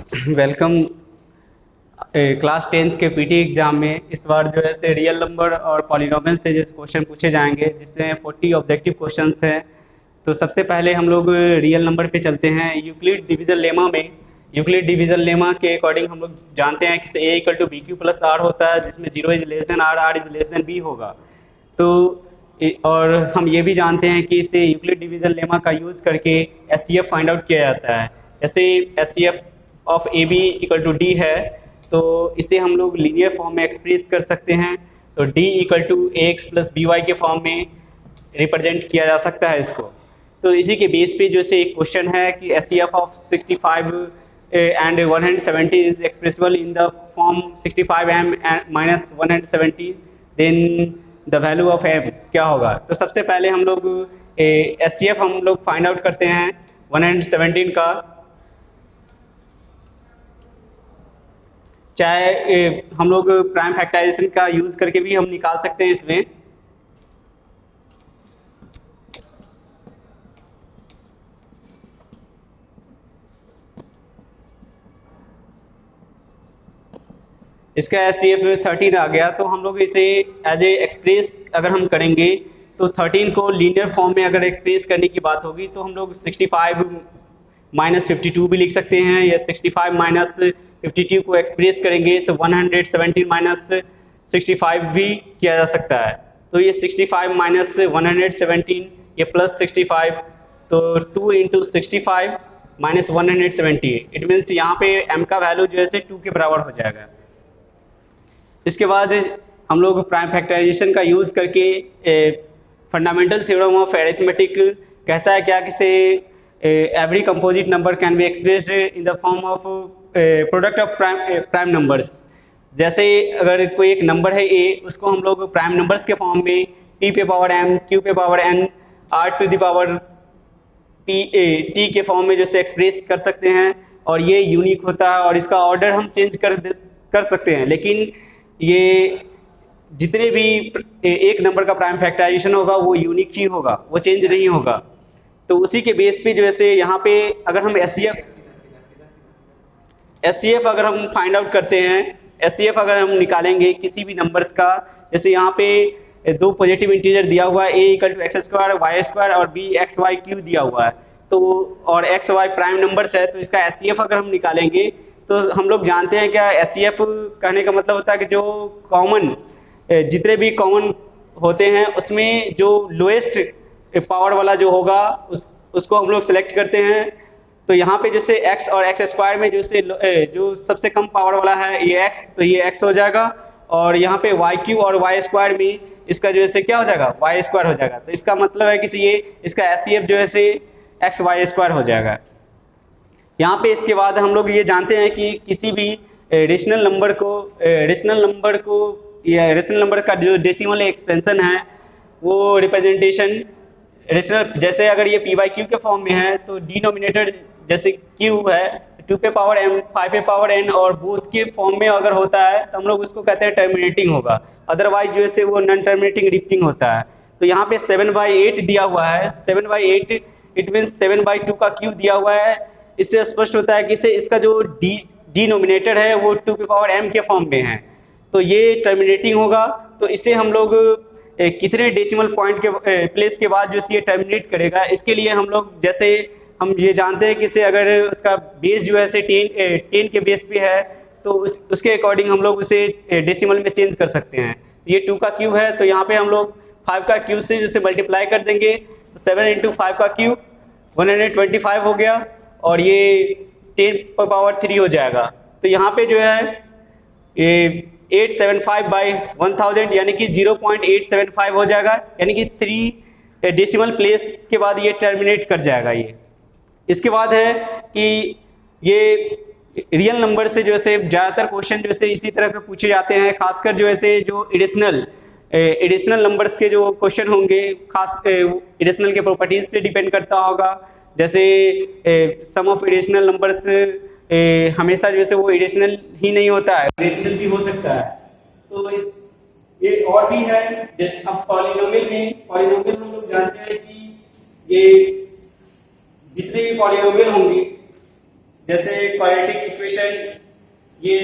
Welcome class 10th के PT exam में। इस बार जो है से रियल नंबर और पॉलिनोमियल से जैसे क्वेश्चन पूछे जाएंगे, जिसमें 40 ऑब्जेक्टिव क्वेश्चंस हैं। तो सबसे पहले हम लोग रियल नंबर पे चलते हैं। यूक्लिड डिवीजन लेमा में, यूक्लिड डिवीजन लेमा के अकॉर्डिंग हम लोग जानते हैं कि a equal to B Q plus R होता है, जिसमें 0 is less than R, R is less than B होगा। तो और हम ये भी जानते हैं कि इसे यूक्लिड डिवीजन लेमा का यूज़ करके S C F find out किया जाता है। जैसे S C F of A B equal to D है, तो इसे हम लोग लीनियर फॉर्म में एक्सप्रेस कर सकते हैं। तो D equal to A X plus B Y के फॉर्म में रिप्रेजेंट किया जा सकता है इसको। तो इसी के बेस पे जो से एक क्वेश्चन है कि S C F of 65 and 170 is expressible in the form 65m minus 170, then the value of m क्या होगा। तो सबसे पहले हम लोग एस सी एफ हम लोग फाइंड आउट करते हैं 117 का। चाहे हम लोग प्राइम फैक्टराइजेशन का यूज करके भी हम निकाल सकते हैं इसमें। इसका एस सी एफ 13 आ गया, तो हम लोग इसे एज ए एक्सप्रेस अगर हम करेंगे तो 13 को लीनियर फॉर्म में अगर एक्सप्रेस करने की बात होगी तो हम लोग 65 माइनस 52 भी लिख सकते हैं, या 65 माइनस 52 को एक्सप्रेस करेंगे तो 117 माइनस 65 भी किया जा सकता है। तो ये 65 माइनस 117 ये प्लस 65, तो 2 इंटू 65 माइनस 170, इट मीन्स यहाँ पे m का वैल्यू जो है 2 के बराबर हो जाएगा। इसके बाद हम लोग प्राइम फैक्टराइजेशन का यूज करके फंडामेंटल थ्योरम ऑफ अरिथमेटिक कहता है क्या कि से every composite number can be expressed in the form of product of prime numbers. जैसे अगर कोई एक नंबर है a, उसको हम लोग प्राइम नंबर्स के फॉर्म में p पे पावर m, q पे power n, r to the power t के फॉर्म में जैसे एक्सप्रेस कर सकते हैं, और ये यूनिक होता है और इसका ऑर्डर हम चेंज कर सकते हैं। लेकिन ये जितने भी एक नंबर का प्राइम फैक्टराइजेशन होगा वो यूनिक ही होगा, वो चेंज नहीं होगा। तो उसी के बेस पे जो है यहाँ पे अगर हम एस सी एफ अगर हम फाइंड आउट करते हैं, एस सी एफ अगर हम निकालेंगे किसी भी नंबर्स का, जैसे यहाँ पे दो पॉजिटिव इंटीजर दिया हुआ है a equal to X square Y square और b एक्स वाई क्यू दिया हुआ है, तो और एक्स वाई प्राइम नंबर्स है, तो इसका एस सी एफ अगर हम निकालेंगे तो हम लोग जानते हैं क्या एस सी एफ कहने का मतलब होता है कि जो कॉमन जितने भी कॉमन होते हैं उसमें जो लोएस्ट पावर वाला जो होगा उसको हम लोग सेलेक्ट करते हैं। तो यहाँ पे जैसे x और एक्स स्क्वायर में जैसे जो सबसे कम पावर वाला है ये x, तो ये x हो जाएगा, और यहाँ पे वाई क्यू और वाई स्क्वायर में इसका जो है क्या हो जाएगा वाई स्क्वायर हो जाएगा। तो इसका मतलब है कि ये इसका एस सी एफ जो है एक्स वाई स्क्वायर हो जाएगा। यहाँ पे इसके बाद हम लोग ये जानते हैं कि किसी भी रेशनल नंबर का जो डेसिमल एक्सपेंशन है वो रिप्रेजेंटेशन रेशनल, जैसे अगर ये पी बाई क्यू के फॉर्म में है तो डिनोमिनेटर जैसे क्यू है 2 पे पावर m 5 पे पावर n और बोथ के फॉर्म में अगर होता है तो हम लोग उसको कहते हैं टर्मिनेटिंग होगा, अदरवाइज जो है वो नॉन टर्मिनेटिंग रिपीटिंग होता है। तो यहाँ पे 7/8 दिया हुआ है, 7/8 इट मीन्स 7/2 का क्यू दिया हुआ है। इससे स्पष्ट होता है कि इसका जो डिनोमिनेटर है वो 2 पे पावर m के फॉर्म में है, तो ये टर्मिनेटिंग होगा। तो इसे हम लोग कितने डेसिमल पॉइंट के प्लेस के बाद जो ये टर्मिनेट करेगा, इसके लिए हम लोग जैसे हम ये जानते हैं कि इसे अगर उसका बेस जो है 10 के बेस पे है तो उसके अकॉर्डिंग हम लोग उसे डेसिमल में चेंज कर सकते हैं। ये 2 का क्यूब है, तो यहाँ पे हम लोग 5 का क्यूब से जैसे मल्टीप्लाई कर देंगे तो 7 इंटू 5 का क्यूब 125 हो गया, और ये 10 पर पावर 3 हो जाएगा। तो यहाँ पे जो है ये 875/1000 यानी कि 0.875 हो जाएगा, यानी कि 3 डेसिमल प्लेस के बाद ये टर्मिनेट कर जाएगा ये। इसके बाद है कि ये रियल नंबर से जो है ज़्यादातर क्वेश्चन जो है इसी तरह के पूछे जाते हैं, खासकर जो है जो एडिशनल नंबर्स के जो क्वेश्चन होंगे, खास एडिशनल के प्रॉपर्टीज पे डिपेंड करता होगा। जैसे सम ऑफ एडिशनल नंबर्स हमेशा जो है वो एडिशनल ही नहीं होता है, रेशनल भी हो सकता है। तो ये और भी है, जैसे अब पॉलिनोमियल हम लोग जानते हैं कि ये जितने भी पॉलिनोमियल होंगे जैसे क्वाड्रेटिक इक्वेशन ये